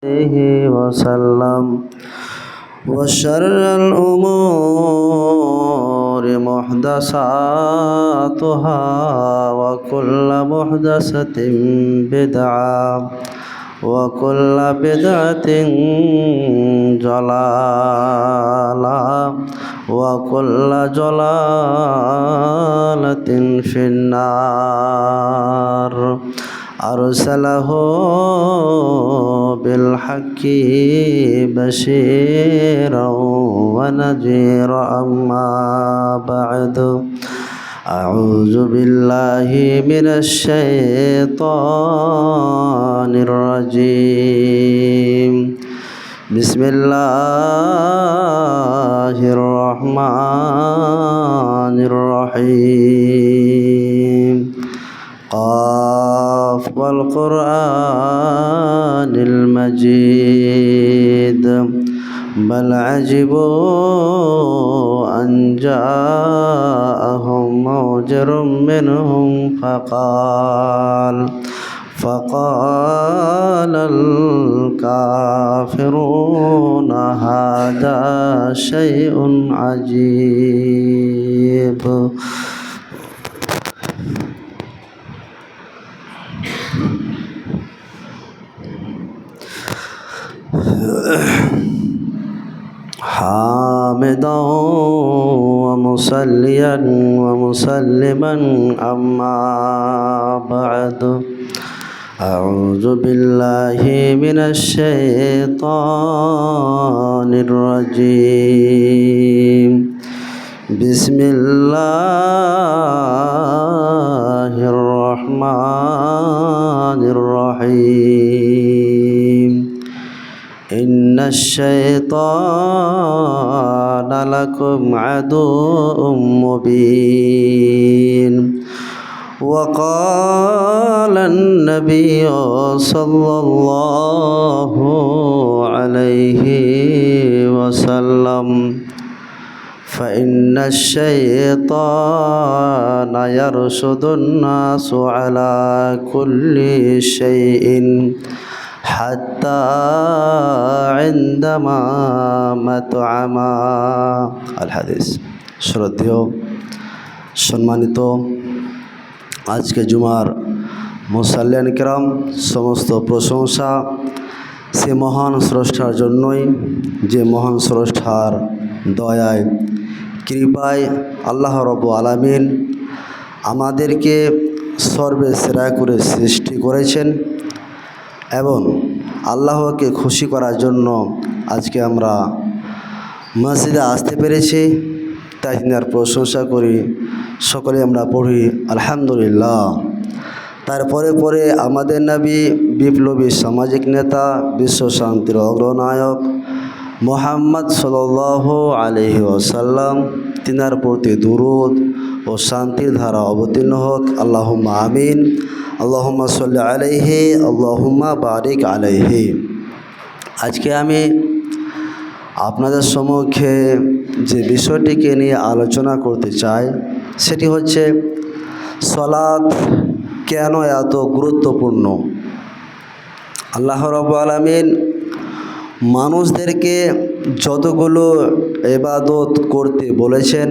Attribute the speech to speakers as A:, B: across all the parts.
A: عليه وسلم وشر الأمور محدثاتها وكل محدثة بدعة وكل بدعة ضلالة وكل ضلالة في النار أرسله بالحق بشيرا ونذيرا أما بعد أعوذ بالله من الشيطان الرجيم بسم الله الرحمن الرحيم قاف والقرآن المجيد بل عجبوا أن جاءهم منذر منهم فقال الكافرون هذا شيء عجيب حامدا ومصليا ومسلما أما بعد أعوذ بالله من الشيطان الرجيم بسم الله الرحمن الرحيم إن الشيطان لكم عدو مبين وقال النبي صلى الله عليه وسلم فإن الشيطان يرشد الناس على كل شيء حتى عندما مطعم الحديث শ্রদ্ধেয় সম্মানিত আজকে জুমার মুসাল্লিয়ান কিরাম, সমস্ত প্রশংসা সে মহান স্রষ্টার জন্যই, যে মহান স্রষ্টার দয়ায় কৃপায় আল্লাহ রাব্বুল আলামিন আমাদেরকে সর্বসেরা করে সৃষ্টি করেছেন এবং আল্লাহকে খুশি করার জন্য আজকে আমরা মসজিদে আসতে পেরেছি। তাই তিনার প্রশংসা করি, সকলে আমরা পড়ি আলহামদুলিল্লাহ। তারপরে পরে আমাদের নবী, বিপ্লবী সামাজিক নেতা, বিশ্ব শান্তির অগ্রনায়ক মুহাম্মদ সাল্লাল্লাহু আলাইহি ওয়াসাল্লাম, তিনার প্রতি দুরূদ ও শান্তির ধারা অবতীর্ণ হোক। আল্লাহুম্মা আমিন। আল্লাহুম্মা সাল্লি আলাইহি, আল্লাহুম্মা বারিক আলাইহি। আজকে আমি আপনাদের সম্মুখে যে বিষয়টিকে নিয়ে আলোচনা করতে চাই সেটি হচ্ছে সালাত কেন এত গুরুত্বপূর্ণ। আল্লাহ রাব্বুল আলামিন মানুষদেরকে যতগুলো ইবাদত করতে বলেছেন,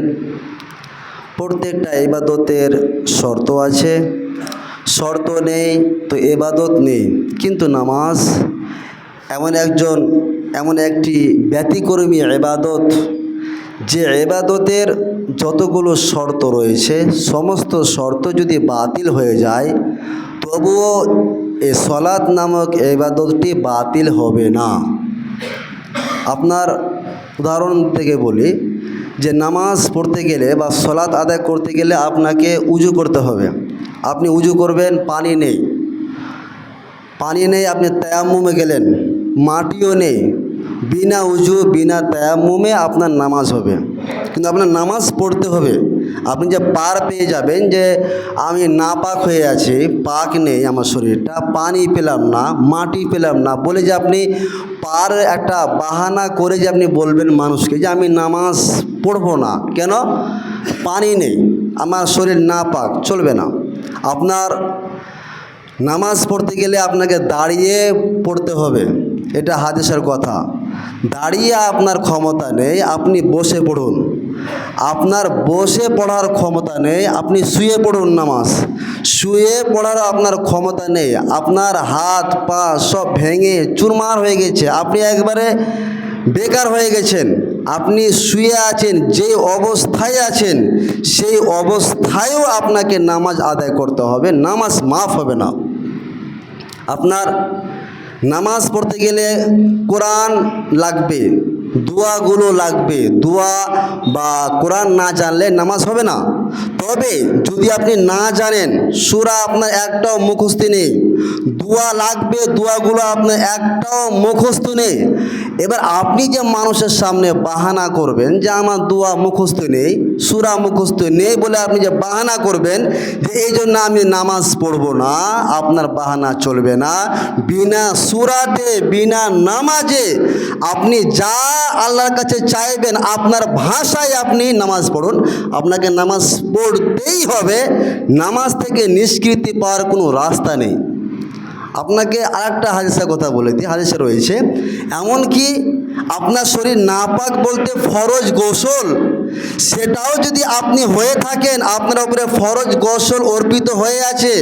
A: প্রত্যেকটা ইবাদতের শর্ত আছে, শর্ত নেই তো ইবাদত নেই। কিন্তু নামাজ এমন একটি ব্যতিক্রমী ইবাদত, যে ইবাদতের যতগুলো শর্ত রয়েছে সমস্ত শর্ত যদি বাতিল হয়ে যায় তবুও এই সালাত নামক ইবাদতটি বাতিল হবে না। আপনার উদাহরণ থেকে বলি যে নামাজ পড়তে গেলে বা সালাত আদায় করতে গেলে আপনাকে উজু করতে হবে। আপনি উজু করবেন, পানি নেই, আপনি তায়াম্মুমে গেলেন, মাটিও নেই, বিনা উজু বিনা তায়াম্মুমে আপনার নামাজ হবে। কিন্তু আপনার নামাজ পড়তে হবে। আপনি যে পার পেয়ে যাবেন যে আমি নাপাক হয়ে আছি, পাক নেই আমার শরীরটা, পানি পেলাম না, মাটি পেলাম না বলে যে আপনি পার একটা বাহানা করে যে আপনি বলবেন মানুষকে যে আমি নামাজ পড়বো না, কেন? পানি নেই, আমার শরীর নাপাক, চলবে না। আপনার নামাজ পড়তে গেলে আপনাকে দাঁড়িয়ে পড়তে হবে এটা হাদিসের কথা। দাঁড়িয়ে আপনার ক্ষমতা নেই, আপনি বসে পড়ুন। আপনার বসে পড়ার ক্ষমতা নেই, আপনি শুয়ে পড়ুন নামাজ। শুয়ে পড়ার আপনার ক্ষমতা নেই, আপনার হাত পা সব ভেঙে চুরমার হয়ে গেছে, আপনি একবারে বেকার হয়ে গেছেন। আপনি শুয়ে আছেন, যে অবস্থায় আছেন সেই অবস্থায়ও আপনাকে নামাজ আদায় করতে হবে, নামাজ মাফ হবে না। আপনার নামাজ পড়তে গেলে কোরআন লাগবে, দোয়াগুলো লাগবে। দোয়া বা কোরআন না জানলে নামাজ হবে না। তবে যদি আপনি না জানেন, সূরা আপনার একটাও মুখস্থ নেই, দোয়া লাগবে, দোয়াগুলো আপনার একটাও মুখস্থ নেই। এবার আপনি যে মানুষের সামনে বাহানা করবেন যে আমার দোয়া মুখস্থ নেই, সূরা মুখস্থ নেই বলে আপনি যে বাহানা করবেন যে এই জন্য আমি নামাজ পড়ব না, আপনার বাহানা চলবে না। বিনা সূরাতে, বিনা নামাজে আপনি যা আল্লাহর কাছে চাইবেন, আপনার ভাষায় আপনি নামাজ পড়ুন, আপনাকে নামাজ পড়তেই হবে। নামাজ থেকে নিষ্কৃতি পাওয়ার কোনো রাস্তা নেই। আপনাকে আরেকটা হাদিসের কথা বলে দিই, হাদিসে রয়েছে এমনকি আপনার শরীর নাপাক বলতে ফরজ গোসল, সেটাও যদি আপনি হয়ে থাকেন, আপনার উপরে ফরজ গোসল অর্পিত হয়ে আছে,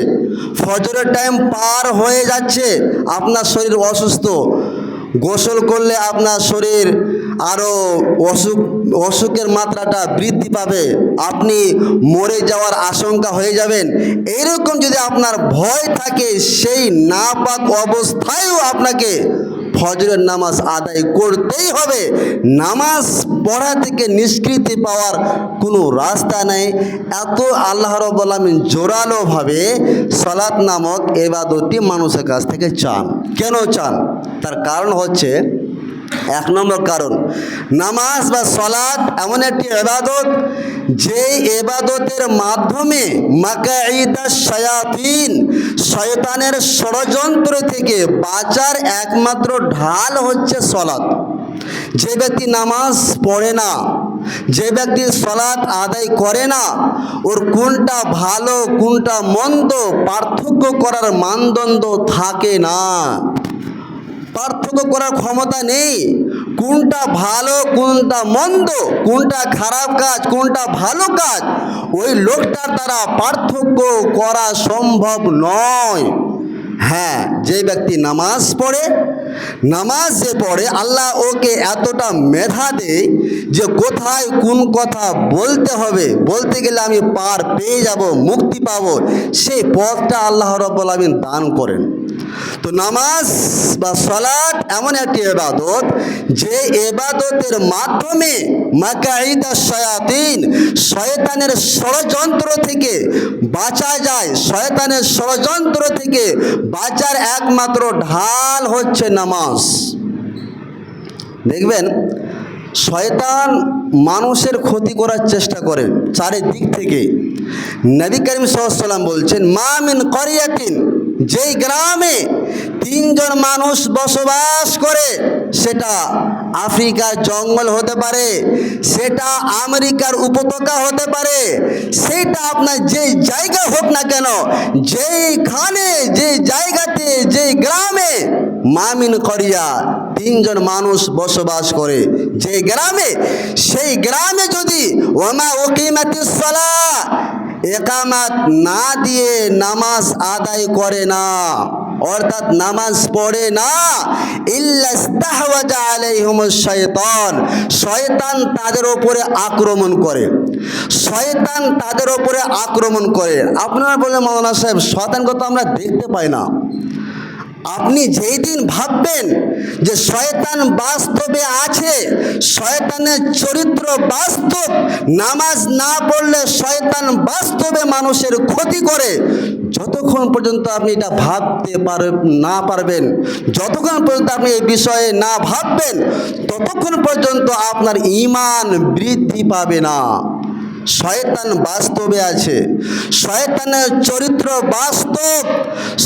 A: ফজরের টাইম পার হয়ে যাচ্ছে, আপনার শরীর অসুস্থ, গোসল করলে আপনার শরীর আরও অসুখের মাত্রাটা বৃদ্ধি পাবে, আপনি মরে যাওয়ার আশঙ্কা হয়ে যাবেন। এইরকম যদি আপনার ভয় থাকে, সেই নাপাক অবস্থায়ও আপনাকে ফজরের নামাজ আদায় করতেই হবে। নামাজ পড়া থেকে নিষ্কৃতি পাওয়ার কোনো রাস্তা নেই। এত আল্লাহ রাব্বুল আলামিন জোরালোভাবে সালাত নামক ইবাদতটি মানুষের কাছ থেকে চান। কেন চান? তার কারণ হচ্ছে, এক নম্বর কারণ, নামাজ বা সালাত এমন একটি ইবাদত, যে ইবাদতের মাধ্যমে মাকাইদাশ শায়াতিন, শয়তানের ষড়যন্ত্র থেকে বাঁচার একমাত্র ঢাল হচ্ছে সালাত। যে ব্যক্তি নামাজ পড়ে না, যে ব্যক্তি সালাত আদায় করে না, ওর কোনটা ভালো কোনটা মন্দ পার্থক্য করার মানদণ্ড থাকে না, পার্থক্য করার ক্ষমতা নেই। কোনটা ভালো কোনটা মন্দ, কোনটা খারাপ কাজ কোনটা ভালো কাজ, ওই লোকটার দ্বারা পার্থক্য করা সম্ভব নয়। হ্যাঁ, যে ব্যক্তি নামাজ পড়ে, নামাজ যে পড়ে, আল্লাহ ওকে এতটা মেধা দেয় যে কোথায় কোন কথা বলতে হবে, বলতে গেলে আমি পার পেয়ে যাব, মুক্তি পাবো, সেই পথটা আল্লাহ রাব্বুল আলামিন দান করেন। তো নামাজ বা সালাত এমন একটি ইবাদত, যে ইবাদতের মাধ্যমে মাকাইদাশ শায়াতিন, শয়তানের ষড়যন্ত্র থেকে বাঁচা যায়। শয়তানের ষড়যন্ত্র থেকে বাঁচার একমাত্র ঢাল হচ্ছে নামাজ। দেখবেন শয়তান মানুষের ক্ষতি করার চেষ্টা করে চারিদিক থেকে। নবী করিম সাল্লাল্লাহু আলাইহি ওয়াসাল্লাম বলছেন, মা মিন ক্বরিয়াতিন, যেই গ্রামে তিনজন মানুষ বসবাস করে, সেটা আফ্রিকার জঙ্গল হতে পারে, সেটা আমেরিকার উপত্যকা হতে পারে, সেটা আপনার যে জায়গা হোক না কেন, যেইখানে যে জায়গাতে যে গ্রামে মামিন করিয়া তিনজন মানুষ বসবাস করে, যে গ্রামে, সেই গ্রামে যদি ওমা উকিমাতিস সালাহ, একামাত না দিয়ে নামাজ আদায় করে না, অর্থাৎ নামাজ পড়ে না, ইল্লা ইস্তাহওয়াজা আলাইহিমুশ শাইতান, শয়তান তাদের উপরে আক্রমণ করে, শয়তান তাদের উপরে আক্রমণ করে। আপনারা বলেন, মাওলানা সাহেব শয়তানকে তো আমরা দেখতে পাই না। আপনি যেই দিন ভাববেন যে শয়তান বাস্তবে আছে, শয়তানের চরিত্র বাস্তব, নামাজ না পড়লে শয়তান বাস্তবে মানুষের ক্ষতি করে, যতক্ষণ পর্যন্ত আপনি এটা ভাবতে না পারবেন, যতক্ষণ পর্যন্ত আপনি এই বিষয়ে না ভাববেন, ততক্ষণ পর্যন্ত আপনার ঈমান বৃদ্ধি পাবে না। শয়তান বাস্তবে আছে, শয়তানের চরিত্র বাস্তব,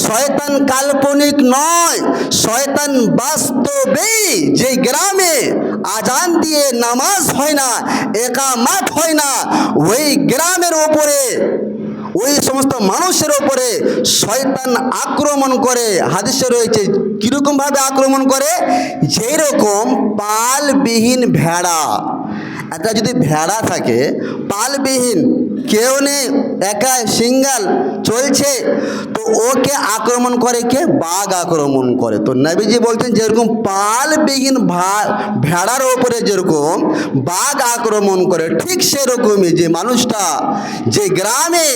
A: শয়তান কাল্পনিক নয়, শয়তান বাস্তবেই। যে গ্রামে আজান দিয়ে নামাজ হয় না, একামাত হয় না, ওই গ্রামের ওপরে ওই সমস্ত মানুষের ওপরে শয়তান আক্রমণ করে। হাদিসে রয়েছে কীরকমভাবে আক্রমণ করে, যেরকম পালবিহীন ভেড়া, একটা যদি ভেড়া থাকে পালবিহীন, কেউ নেই, একা সিঙ্গাল চলছে, তো ওকে আক্রমণ করে কে? বাঘ আক্রমণ করে। তো নবীজি বলছেন যেরকম পালবিহীন ভেড়ার ওপরে যেরকম বাঘ আক্রমণ করে, ঠিক সেরকমই যে মানুষটা যে গ্রামে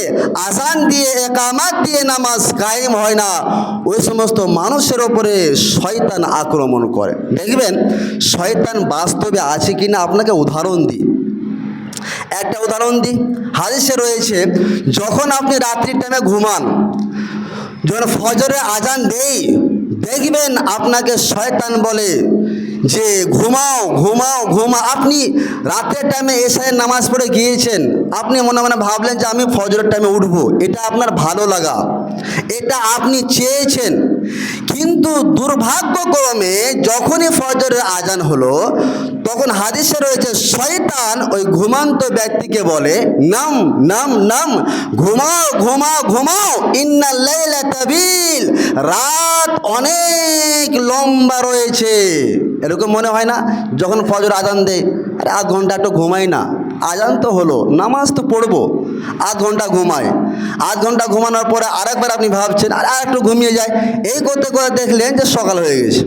A: আজান দিয়ে একামাত দিয়ে নামাজ কায়েম হয় না, ওই সমস্ত মানুষের ওপরে শয়তান আক্রমণ করে। দেখবেন শয়তান বাস্তবে আছে কিনা আপনাকে উদাহরণ দিই, একটা উদাহরণ দিই। হাদিসে রয়েছে যখন আপনি রাত্রির টাইমে ঘুমান, যখন ফজরের আজান দেই, দেখবেন আপনাকে শয়তান বলে যে ঘুমাও ঘুমাও ঘুমাও। আপনি রাতের টাইমে এশারের নামাজ পড়ে গিয়েছেন, আপনি মনে মনে ভাবলেন যে আমি ফজরের টাইমে উঠবো, এটা আপনার ভালো লাগা, এটা আপনি চেয়েছেন। কিন্তু দুর্ভাগ্যক্রমে যখনই ফজরের আজান হলো, তখন হাদিসে রয়েছে শয়তান ওই ঘুমান্ত ব্যক্তিকে বলে নাম নাম নাম, ঘুমাও ঘুমাও ঘুমাও, ইন্নাল লাইলা তাবিল, রাত অনেক লম্বা রয়েছে। এরকম মনে হয় না যখন ফজর আজান দেয়, আরে আধ ঘন্টা একটু ঘুমাই না, আজান তো হলো, নামাজ তো পড়বো, আধ ঘন্টা ঘুমায়। আধ ঘন্টা ঘুমানোর পরে আরেকবার আপনি ভাবছেন আর একটু ঘুমিয়ে যায়, এই করতে করে দেখলেন যে সকাল হয়ে গেছে।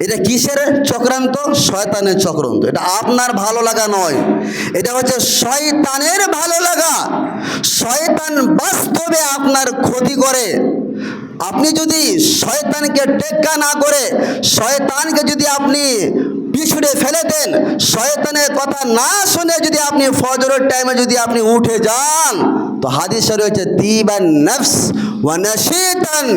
A: এটা কিসের চক্রান্ত? শয়তানের চক্রান্ত। এটা আপনার ভালো লাগা নয়, এটা হচ্ছে শয়তানের ভালো লাগা। শয়তান বাস্তবে আপনার ক্ষতি করে। আপনি যদি শয়তানকে টেক্কা না করে, শয়তানকে যদি আপনি পিছুড়ে ফেলে দেন, শয়তানের কথা না শুনে যদি আপনি ফজরের টাইমে যদি আপনি উঠে যান, তো হাদিসে রয়েছে তিবান নফস ওয়া নাশিতান,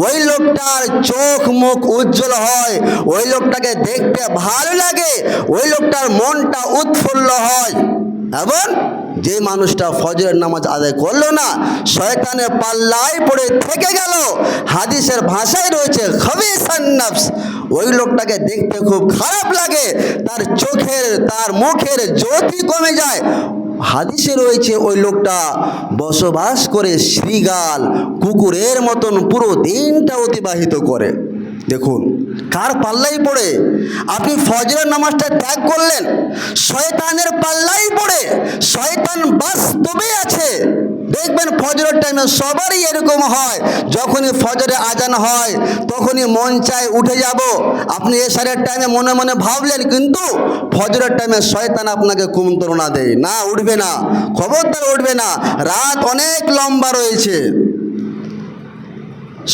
A: ওই লোকটার চোখ মুখ উজ্জ্বল হয়, ওই লোকটাকে দেখতে ভালো লাগে, ওই লোকটার মনটা উৎফুল্ল হয়। এবং যে মানুষটা ফজরের নামাজ আদায় করলো না, শয়তানের পাল্লায় পড়ে থেকে গেল, হাদিসের ভাষায় রয়েছে খবিসান নফস, ওই লোকটাকে দেখতে খুব খারাপ লাগে, তার চোখের তার মুখের জ্যোতি কমে যায়। হাদিসে রয়েছে ওই লোকটা বসবাস করে শৃগাল কুকুরের মতন পুরো দিনটা অতিবাহিত করে। দেখুন কার পাল্লাই পড়ে আপনি ফজরের নামাজটা ত্যাগ করলেন, শয়তানের পাল্লাই পড়ে। শয়তান বাস্তবে আছে। দেখবেন ফজরের টাইমে সবারই এরকম হয়, যখনই ফজরে আজান হয় তখনই মন চায় উঠে যাব। আপনি এশারের টাইমে মনে মনে ভাবলেন, কিন্তু ফজরের টাইমে শয়তান আপনাকে কুমন্ত্রণা দেয়, না উঠবে না, খবরদার উঠবে না, রাত অনেক লম্বা রয়েছে।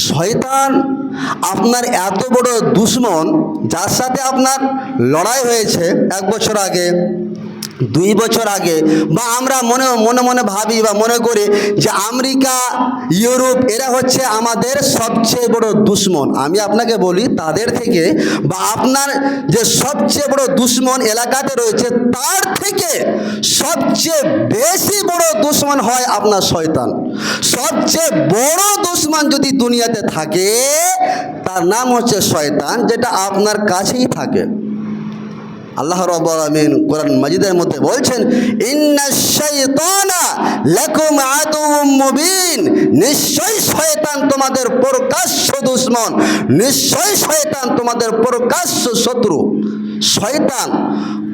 A: শয়তান আপনার এত বড় দুশমন, যার সাথে আপনার লড়াই হয়েছে 1 বছর আগে, 2 বছর আগে, বা আমরা মনে মনে মনে ভাবি বা মনে করি যে আমেরিকা ইউরোপ এরা হচ্ছে আমাদের সবচেয়ে বড় দুশমন। আমি আপনাকে বলি তাদের থেকে বা আপনার যে সবচেয়ে বড় দুশমন এলাকাতে রয়েছে, তার থেকে সবচেয়ে বেশি বড় দুশমন হয় আপনার শয়তান। সবচেয়ে বড় দুশমন যদি দুনিয়াতে থাকে, তার নাম হচ্ছে শয়তান, যেটা আপনার কাছেই থাকে। আল্লাহ রাব্বুল আলামিন কোরআন মাজিদের মধ্যে বলছেন, ইন্নাশ শাইতানা লাকুম আদুউম মুবিন, নিশ্চয়ই শয়তান তোমাদের প্রকাশ্য দুশমন, নিশ্চয়ই শয়তান তোমাদের প্রকাশ্য শত্রু। শয়তান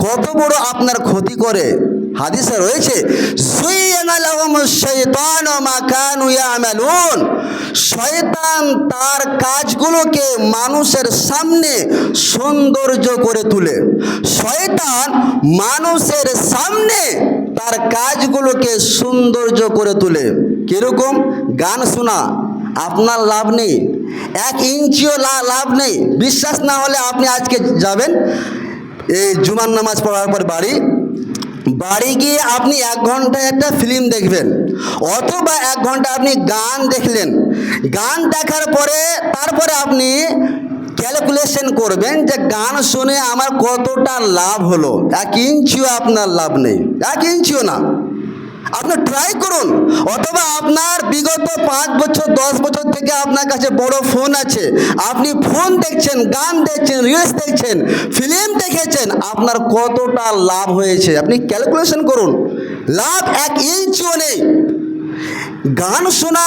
A: কত বড় আপনার ক্ষতি করে, হাদিসে রয়েছে যুয়্যিনা লাহুমুশ শাইতানু মা কানু ইয়ামালুন, শয়তান তার কাজগুলোকে মানুষের সামনে সৌন্দর্য করে তোলে। শয়তান মানুষের সামনে তার কাজগুলোকে সৌন্দর্য করে তোলে। কিরকম? গান শোনা আপনার লাভ নেই, 1 ইঞ্চিও লাভ নেই। বিশ্বাস না হলে আপনি আজকে যাবেন এই জুমার নামাজ পড়ার পর বাড়ি গিয়ে আপনি 1 ঘন্টায় একটা ফিল্ম দেখবেন, অথবা 1 ঘন্টা আপনি গান দেখলেন। গান দেখার পরে তারপরে আপনি ক্যালকুলেশন করবেন যে গান শুনে আমার কতটা লাভ হলো। 1 ইঞ্চিও আপনার লাভ নেই, 1 ইঞ্চিও না। আপনি ট্রাই করুন, অথবা আপনার বিগত 5 বছর 10 বছর থেকে আপনার কাছে বড় ফোন আছে, আপনি ফোন দেখছেন, গান দেখছেন, রিলস দেখছেন, ফিল্ম দেখেছেন, আপনার কতটা লাভ হয়েছে আপনি ক্যালকুলেশন করুন। লাভ 1 ইঞ্চিও নেই। গান শোনা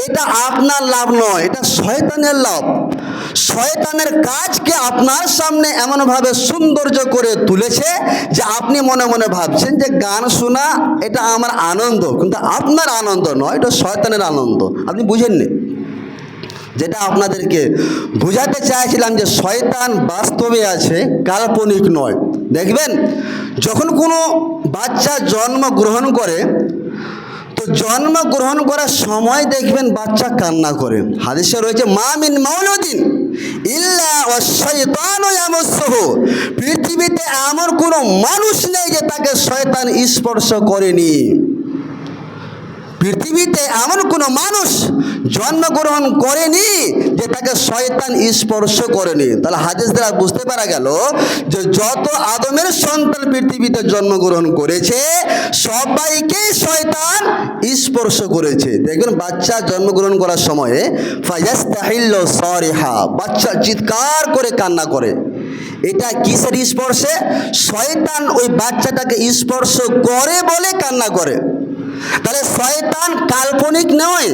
A: এটা আপনার লাভ নয়, এটা শয়তানের লাভ। শয়তানের কাজকে আপনার সামনে এমনভাবে সৌন্দর্য করে তুলেছে যে আপনি মনে মনে ভাবছেন যে গান শোনা এটা আমার আনন্দ, কিন্তু আপনার আনন্দ নয়, এটা শয়তানের আনন্দ। আপনি বুঝেননি। যেটা আপনাদেরকে বোঝাতে চাইছিলাম যে শয়তান বাস্তবে আছে, কাল্পনিক নয়। দেখবেন যখন কোনো বাচ্চা জন্মগ্রহণ করে, তো জন্মগ্রহণ করার সময় দেখবেন বাচ্চা কান্না করে। হাদিসে রয়েছে মা মিন মাউলুদিন ইল্লা ওয়াশ-শাইতানু ইয়ামাসসুহু, পৃথিবীতে এমন কোনো মানুষ নেই যে তাকে শয়তান স্পর্শ করেনি। পৃথিবীতে এমন কোনো মানুষ জন্মগ্রহণ করেনি যে তাকে শয়তান স্পর্শ করেনি। তাহলে হাদিস দ্বারা বুঝতে পারা গেল যে যত আদমের সন্তান পৃথিবীতে জন্মগ্রহণ করেছে সবাইকে শয়তান স্পর্শ করেছে। দেখবেন বাচ্চা জন্মগ্রহণ করার সময়ে ফায়াস্তাহিল্লু সারিহা, বাচ্চা চিৎকার করে কান্না করে। এটা কিসের স্পর্শে? শয়তান ওই বাচ্চাটাকে স্পর্শ করে বলে কান্না করে। তাহলে শয়তান কাল্পনিক নয়,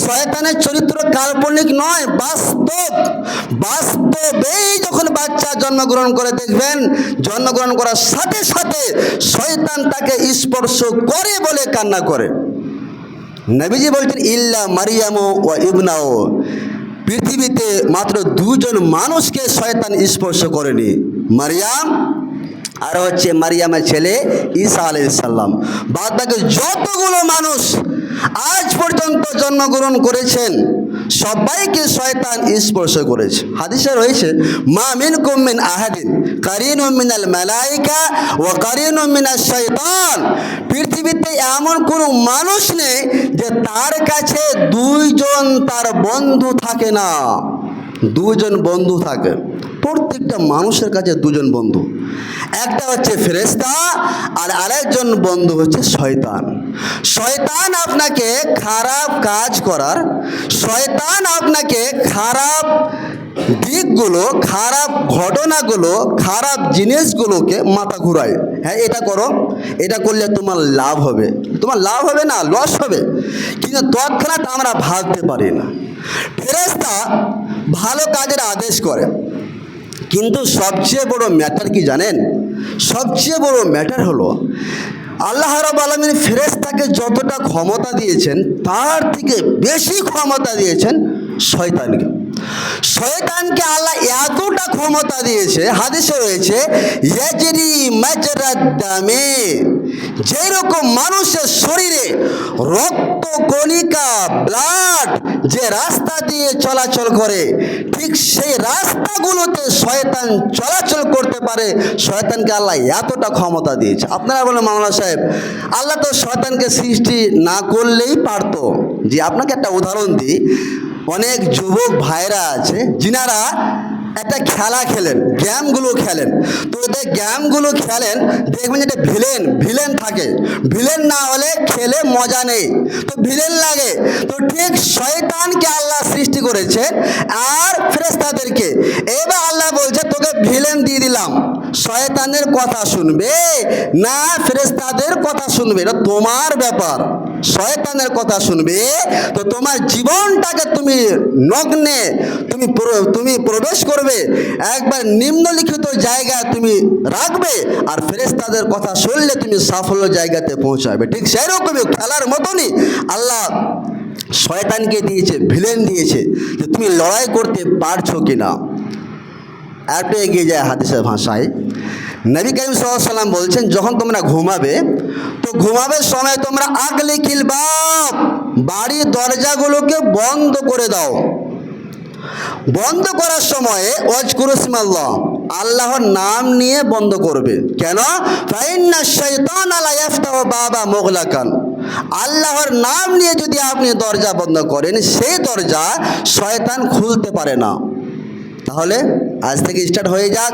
A: শয়তানের চরিত্র কাল্পনিক নয়, বাস্তব। বাস্তবেই যখন বাচ্চা জন্মগ্রহণ করে দেখবেন জন্মগ্রহণ করার সাথে সাথে শয়তান তাকে স্পর্শ করে বলে কান্না করে। নবীজি বলছেন ইল্লা মারিয়াম ওয়া ইবনাও, পৃথিবীতে মাত্র দুজন মানুষকে শয়তান স্পর্শ করেনি, মারিয়াম আর হচ্ছে মারিয়ামের ছেলে ঈসা আলাইহিস সালাম। বাদ বাকি যতগুলো মানুষ আজ পর্যন্ত জন্মগ্রহণ করেছেন সবাইকে শয়তান স্পর্শ করেছে। হাদিসে রয়েছে মা মিনকুম মিন আহাদিন কারিনুম মিনাল মালাইকা ওয়া কারিনুম মিনাশ শাইতান, পৃথিবীতে এমন কোনো মানুষ নেই যে তার কাছে দুইজন তার বন্ধু থাকে না। দুজন বন্ধু থাকে, প্রত্যেকটা মানুষের কাছে দুজন বন্ধু। একটা হচ্ছে ফেরেশতা আর আরেকজন বন্ধু হচ্ছে শয়তান। শয়তান আপনাকে খারাপ কাজ করার, শয়তান আপনাকে খারাপ দিকগুলো, খারাপ ঘটনাগুলো, খারাপ জিনিসগুলোকে মাথা ঘুরায়। হ্যাঁ এটা করো, এটা করলে তোমার লাভ হবে। তোমার লাভ হবে না, লস হবে, কিন্তু তৎক্ষণাৎ আমরা ভাবতে পারি না। ফেরেশতা ভালো কাজের আদেশ করে, কিন্তু সবচেয়ে বড় ম্যাটার কি জানেন? সবচেয়ে বড় ম্যাটার হলো আল্লাহ রাব্বুল আলামিন ফেরেশতাকে যতটা ক্ষমতা দিয়েছেন তার থেকে বেশি ক্ষমতা দিয়েছেন শয়তানকে। শয়তানকে আল্লাহ এতটা ক্ষমতা দিয়েছে, হাদিসে রয়েছে ইয়াজরি মাজরাদ দামে, যেরকম মানুষের শরীরে রক্ত কণিকা, ব্লাড যে রাস্তা দিয়ে চলাচল করে, ঠিক সেই রাস্তাগুলোতে শয়তান চলাচল করতে পারে। শয়তানকে আল্লাহ এতটা ক্ষমতা দিয়েছে। আপনারা বলেন মাওলানা সাহেব আল্লাহ তো শয়তানকে সৃষ্টি না করলেই পারতো। যে আপনাকে একটা উদাহরণ দিই, অনেক যুবক ভাইরা আছে যিনারা একটা খেলা খেলেন, গেমগুলো খেলেন। তো এতে গেমগুলো খেলেন, দেখবেন যেটা ভিলেন থাকে, ভিলেন না হলে খেলে মজা নেই, তো ভিলেন লাগে। তো ঠিক শয়তানকে আল্লাহ সৃষ্টি করেছে আর ফেরেশতাদেরকে। এবার আল্লাহ বলছে তোকে ভিলেন দিয়ে দিলাম, শয়তানের কথা শুনবে না ফেরেশতাদের কথা শুনবে, এটা তোমার ব্যাপার। শয়তানের কথা শুনবে তো তোমার জীবনটাকে তুমি নগ্নে তুমি প্রবেশ করবে, একবার নিম্নলিখিত জায়গায় তুমি রাখবে, আর ফেরেশতাদের কথা শুনলে তুমি সাফল্য জায়গাতে পৌঁছাবে। ঠিক সেরকমই খেলার মতনই আল্লাহ শয়তানকে দিয়েছে, ভিলেন দিয়েছে, যে তুমি লড়াই করতে পারছো কিনা। একটু এগিয়ে যায় হাদিসের ভাষায় নবী করিম সাল্লাল্লাহু আলাইহি ওয়াসাল্লাম বলছেন যখন তোমরা ঘুমাবে তো ঘুমাবের সময় তোমরা আগলিকিল বাব, বাড়ির দরজাগুলোকে বন্ধ করে দাও। বন্ধ করার সময়ে ওয়াজকুরু ইসমাল্লাহ, আল্লাহর নাম নিয়ে বন্ধ করবে। কেন? ফাইন্না শাইতানা লা ইয়াফতাহু বাবা মুগলাকান, আল্লাহর নাম নিয়ে যদি আপনি দরজা বন্ধ করেন সেই দরজা শয়তান খুলতে পারে না। তাহলে আজ থেকে স্টার্ট হয়ে যাক,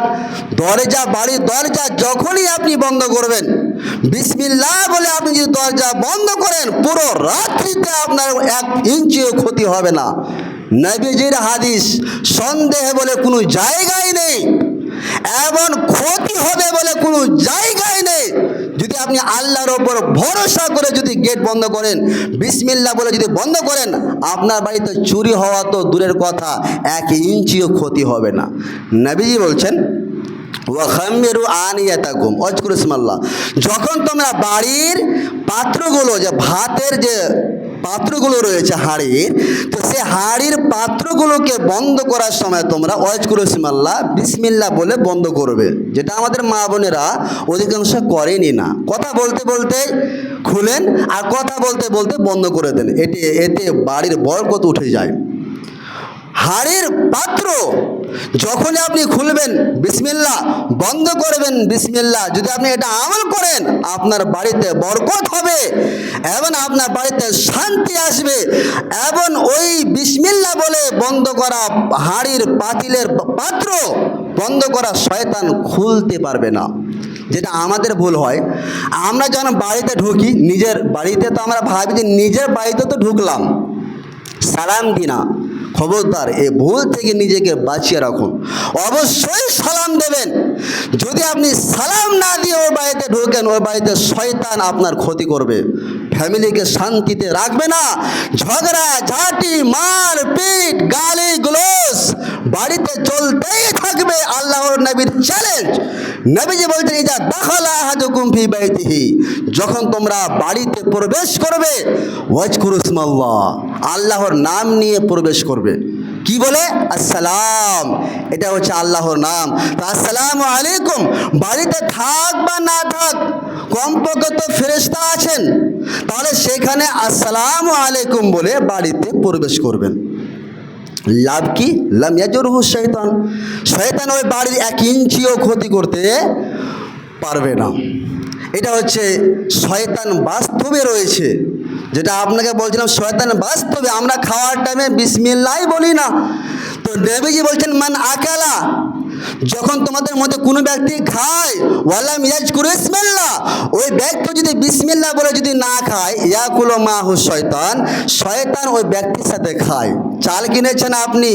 A: দরজা, বাড়ির দরজা যখনই আপনি বন্ধ করবেন বিসমিল্লাহ বলে আপনি যদি দরজা বন্ধ করেন পুরো রাত্রিতে আপনার 1 ইঞ্চিও ক্ষতি হবে না। নবীজির হাদিস, সন্দেহ বলে কোনো জায়গায় নেই এবং ক্ষতি হবে বলে কোনো জায়গায় নেই। যদি আপনি আপনি আল্লাহর ওপর ভরসা করে যদি গেট বন্ধ করেন, বিসমিল্লাহ বলে যদি বন্ধ করেন, আপনার বাড়িতে চুরি হওয়া তো দূরের কথা, 1 ইঞ্চিও ক্ষতি হবে না। নবীজি বলছেন ওয়াখাম্মিরু আনিয়াতাকুম ওয়াজকুরু ইসমাল্লাহ, যখন তোমরা বাড়ির পাত্রগুলো, যে ভাতের যে পাত্রগুলো রয়েছে হাঁড়ির, তো সে হাঁড়ির পাত্রগুলোকে বন্ধ করার সময় তোমরা ওয়াজকুরু ইসমাল্লাহ বিসমিল্লাহ বলে বন্ধ করবে, যেটা আমাদের মা বোনেরা অধিকাংশ করেনি না। কথা বলতে বলতে খুলেন আর কথা বলতে বলতে বন্ধ করে দেন, এতে বাড়ির বরকত উঠে যায়। হাঁড়ির পাত্র যখনই আপনি খুলবেন বিসমিল্লাহ, বন্ধ করবেন বিসমিল্লাহ, যদি আপনি এটা আমল করেন আপনার বাড়িতে বরকত হবে এবং আপনার বাড়িতে শান্তি আসবে। এবং ওই বিসমিল্লাহ বলে বন্ধ করা হাঁড়ির পাতিলের পাত্র বন্ধ করা শয়তান খুলতে পারবে না। যেটা আমাদের ভুল হয়, আমরা যখন বাড়িতে ঢুকি, নিজের বাড়িতে তো আমরা ভাবি যে নিজের বাড়িতে তো ঢুকলাম, সালাম দিনা। খবরদার, এই ভুল থেকে নিজেকে বাঁচিয়ে রাখুন। অবশ্যই সালাম দেবেন। যদি আপনি সালাম না দিয়ে ওর বাড়িতে ঢোকেন, ওর বাড়িতে শয়তান আপনার ক্ষতি করবে, ফ্যামিলিকে শান্তিতে রাখবে না, ঝগড়া ঝাঁটি মার পিট গালি গ্লোস বাড়িতে চলতেই থাকবে। আল্লাহর নবীর চ্যালেঞ্জ, নবীজি বলছেন ইজা দাখালা আহাদুকুম ফি বাইতিহি, যখন তোমরা বাড়িতে প্রবেশ করবে ওয়াজকুরু ইসমাল্লাহ, আল্লাহর নাম নিয়ে প্রবেশ করবে। কি বলে? আসসালাম, এটা হচ্ছে আল্লাহর নাম। তো আসসালামু আলাইকুম, বাড়িতে থাক বা না থাক, কমপক্ষে তো ফেরেশতা আছেন, তাহলে সেখানে আসসালামু আলাইকুম বলে বাড়িতে প্রবেশ করবেন। লাভ কি? লাম ইয়াজুরহু শয়তান, শয়তান ওই বাড়ির 1 ইঞ্চিও ক্ষতি করতে পারবে না। এটা হচ্ছে শয়তান বাস্তবে রয়েছে, যেটা আপনাকে বলছিলাম, শয়তান বাস্তবে। আমরা খাওয়ার টাইমে বিসমিল্লাহ বলি না। তো নবীজি বলছেন মান আকালা, যখন তোমাদের মধ্যে কোনো ব্যক্তি খায় ওয়ালাম ইয়াজকুরু ইসমাল্লাহ, ওই ব্যক্তি যদি বিসমিল্লাহ বলে যদি না খায়, ইয়াকুলু মাহু শয়তান, শয়তান ওই ব্যক্তির সাথে খায়। চাল কিনেছেন আপনি,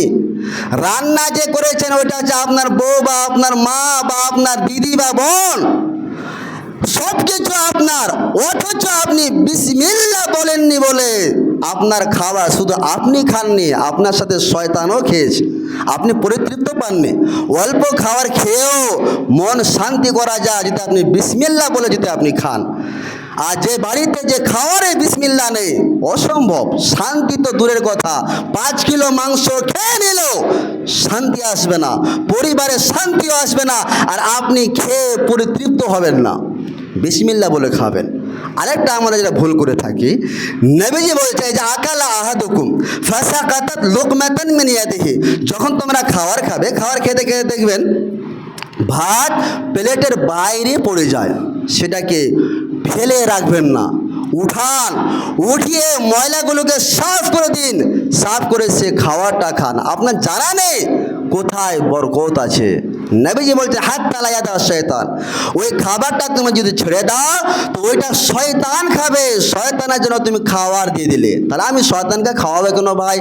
A: রান্না যে করেছেন ওইটা হচ্ছে আপনার বউ বা আপনার মা বা আপনার দিদি বা বোন, সব কিছু আপনার, অথচ আপনি বিসমিল্লাহ বলেননি বলে আপনার খাবার শুধু আপনি খাননি, আপনার সাথে শয়তানও খেয়েছে, আপনি পরিতৃপ্ত পাননি। অল্প খাবার খেয়েও মন শান্তি করা যায় যদি আপনি বিসমিল্লাহ বলে যদি আপনি খান। আর যে বাড়িতে যে খাওয়ারে বিসমিল্লাহ নেই, অসম্ভব। শান্তি তো দূরের কথা, 5 কিলো মাংস খেয়ে নিলেও শান্তি আসবে না, পরিবারে শান্তিও আসবে না, আর আপনি খেয়ে পরিতৃপ্ত হবেন না। বিসমিল্লাহ বলে খাবেন। আরেকটা আমরা যেটা ভুল করে থাকি, নবীজি বলছে যে আকালা আহাদুকুম ফাসাকাতাত লুকমাতান মিন ইয়াদিহি, যখন তোমরা খাবার খাবে, খাবার খেতে খেতে দেখবেন ভাত প্লেটের বাইরে পড়ে যায়, সেটাকে ফেলে রাখবেন না, উঠান, উঠিয়ে ময়লাগুলোকে সাফ করে দিন, সাফ করে সে খাবারটা খান। আপনার জানা নেই কোথায় বরকত আছে। নবীজি বলছে হাত্তা লা ইয়াদা শয়তান, ওই খাবারটা তুমি যদি ছেড়ে দাও তো ওইটা শয়তান খাবে, শয়তানের জন্য তুমি খাবার দিয়ে দিলে। তাহলে আমি শয়তানকে খাওয়াবে কেন ভাই?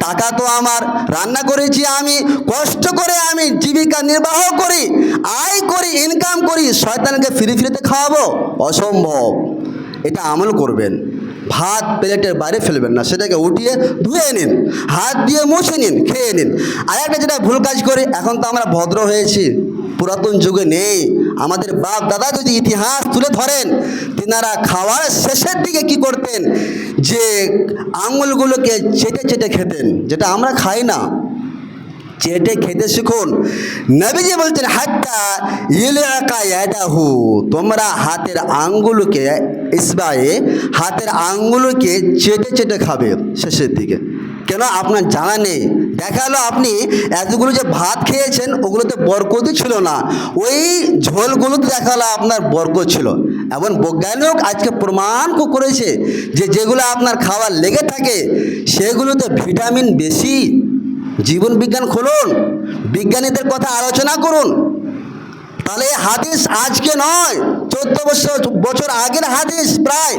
A: টাকা তো আমার, রান্না করেছি আমি, কষ্ট করে আমি জীবিকা নির্বাহ করি, আয় করি, ইনকাম করি, শয়তানকে ফ্রিতে খাওয়াবো? অসম্ভব। এটা আমল করবেন। ভাত প্লেটের বাইরে ফেলবেন না, সেটাকে উঠিয়ে ধুয়ে নিন, হাত দিয়ে মুছে নিন, খেয়ে নিন। আর একটা যেটা ভুল কাজ করি, এখন তো আমরা ভদ্র হয়েছি, পুরাতন যুগে নেই। আমাদের বাপ দাদা যদি ইতিহাস তুলে ধরেন, তিনারা খাওয়ার শেষের দিকে কি করতেন, যে আঙুলগুলোকে চেটে চেটে খেতেন, যেটা আমরা খাই না। চেটে খেতে শিখুন। নবীজি বলছেন হাত্তা ইলআকা ইয়াদাহু, তোমরা হাতের আঙ্গুলকে ইসবায়ে, হাতের আঙ্গুলকে চেটে চেটে খাবে শেষের দিকে। কেন? আপনার জানা নেই। দেখালো আপনি এতগুলো যে ভাত খেয়েছেন ওগুলোতে বরকতই ছিল না, ওই ঝোলগুলোতে দেখালো আপনার বরকত ছিল। এবং বৈজ্ঞানিক আজকে প্রমাণ করেছে যে যেগুলো আপনার খাবার লেগে থাকে সেগুলোতে ভিটামিন বেশি। জীবন বিজ্ঞান খুলুন, বিজ্ঞানীদের কথা আলোচনা করুন। তাহলে এই হাদিস আজকে নয়, 14 বছর আগের হাদিস প্রায়।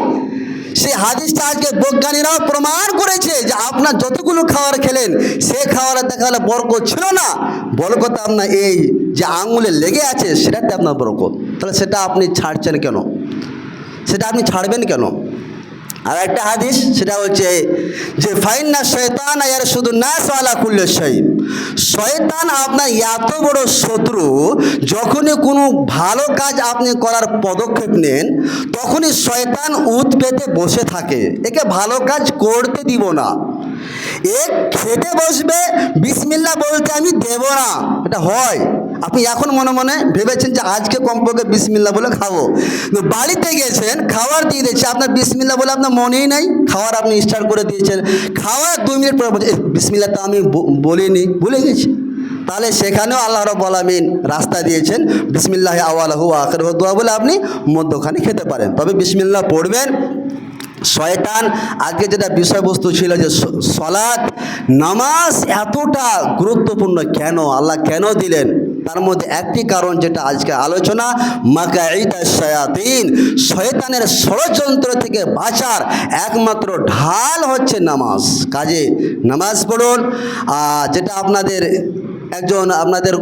A: সেই হাদিসটা আজকে বৈজ্ঞানিকরাও প্রমাণ করেছে যে আপনার যতগুলো খাবার খেলেন সে খাবারে দেখালে বরকত ছিল না, বরকত আপনার এই যে আঙুলে লেগে আছে সেটাতে আপনার বরকত। তাহলে সেটা আপনি ছাড়ছেন কেন? সেটা আপনি ছাড়বেন কেন? আর একটা হাদিস, সেটা হচ্ছে যে ফাইন্না শয়তান ইয়ার শুধু নাস আলা কুল্লি শাই, শয়তান আপনার এত বড় শত্রু, যখনই কোনো ভালো কাজ আপনি করার পদক্ষেপ নেন তখনই শয়তান উত পেতে বসে থাকে, একে ভালো কাজ করতে দিব না। এক খেতে বসবে, বিসমিল্লাহ বলতে আমি দেব না, এটা হয়। আপনি এখন মনে মনে ভেবেছেন যে আজকে কমপক্ষে বিসমিল্লাহ বলে খাবো, কিন্তু বাড়িতে গেছেন খাবার দিয়ে দিয়েছে, আপনার বিসমিল্লাহ বলে আপনার মনেই নাই, খাবার আপনি স্টার্ট করে দিয়েছেন, খাওয়ার 2 মিনিট পরে বলছে বিসমিল্লাহ তো আমি বলিনি, ভুলে গেছি। তাহলে সেখানেও আল্লাহ রাব্বুল আলামিন রাস্তা দিয়েছেন, বিসমিল্লাহি আওয়ালুহু ওয়া আখিরুহু দোয়া বলে আপনি মধ্যখানে খেতে পারেন, তবে বিসমিল্লাহ পড়বেন। শয়তান আজকে যেটা বিষয়বস্তু ছিল যে সালাত নামাজ এতটা গুরুত্বপূর্ণ কেন, আল্লাহ কেন দিলেন, তার মধ্যে একটি কারণ যেটা আজকে আলোচনা, মাকাইদাশ শায়াতিন, শয়তানের ষড়যন্ত্র থেকে বাঁচার একমাত্র ঢাল হচ্ছে নামাজ। কাজে নামাজ পড়ুন। যেটা আপনাদের একজন আপনাদের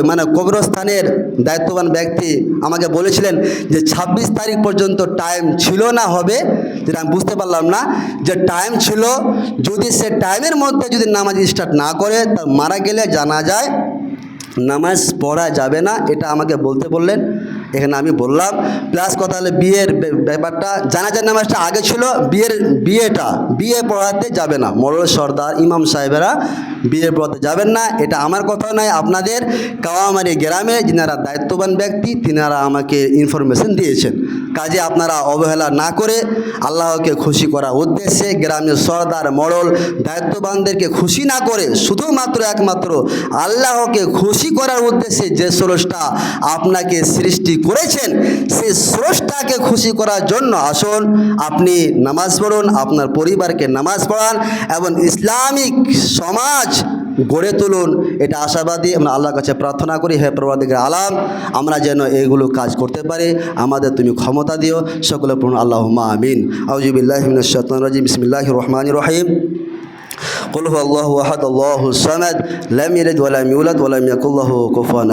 A: মানে কবরস্থানের দায়িত্ববান ব্যক্তি আমাকে বলেছিলেন যে 26 তারিখ পর্যন্ত টাইম ছিল না হবে, যেটা আমি বুঝতে পারলাম না যে টাইম ছিল, যদি সে টাইমের মধ্যে যদি নামাজ স্টার্ট না করে তা মারা গেলে জানা যায় নামাজ পড়া যাবে না, এটা আমাকে বলতে বললেন। এখানে আমি বললাম প্লাস কথা হলে বিয়ের ব্যাপারটা, জানাজার নামাজটা আগে ছিল, বিয়ে পড়াতে যাবে না, মোড়ল সর্দার ইমাম সাহেবেরা বিয়ে পড়াতে যাবেন না, এটা আমার কথা নয়, আপনাদের কাওয়ামারি গ্রামে যিনারা দায়িত্ববান ব্যক্তি তিনারা আমাকে ইনফরমেশন দিয়েছেন। কাজে আপনারা অবহেলা না করে আল্লাহকে খুশি করার উদ্দেশ্যে গ্রামের সর্দার মোড়ল দায়িত্ববানদেরকে খুশি না করে শুধুমাত্র একমাত্র আল্লাহকে খুশি করার উদ্দেশ্যে যে স্রষ্টা আপনাকে সৃষ্টি করেছেন সেই স্রষ্টাকে খুশি করার জন্য আসুন আপনি নামাজ পড়ুন, আপনার পরিবারকে নামাজ পড়ান এবং ইসলামিক সমাজ গড়ে তুলুন, এটা আশাবাদী আমরা আল্লাহর কাছে প্রার্থনা করি। হে পরওয়ারদিগার আলাম, আমরা যেন এইগুলো কাজ করতে পারি, আমাদের তুমি ক্ষমতা দিও, সকলে পড়ুন আল্লাহুম্মা আমিন। আউযু বিল্লাহি মিনাশ শাইতানির রাজিম, বিসমিল্লাহির রহমানির রহিম। কুল হুয়াল্লাহু আহাদ, আল্লাহুস সামাদ, লাম ইয়ালিদ ওয়া লাম ইউলাদ ওয়া লাম ইয়াকুল লাহু কুফুয়ান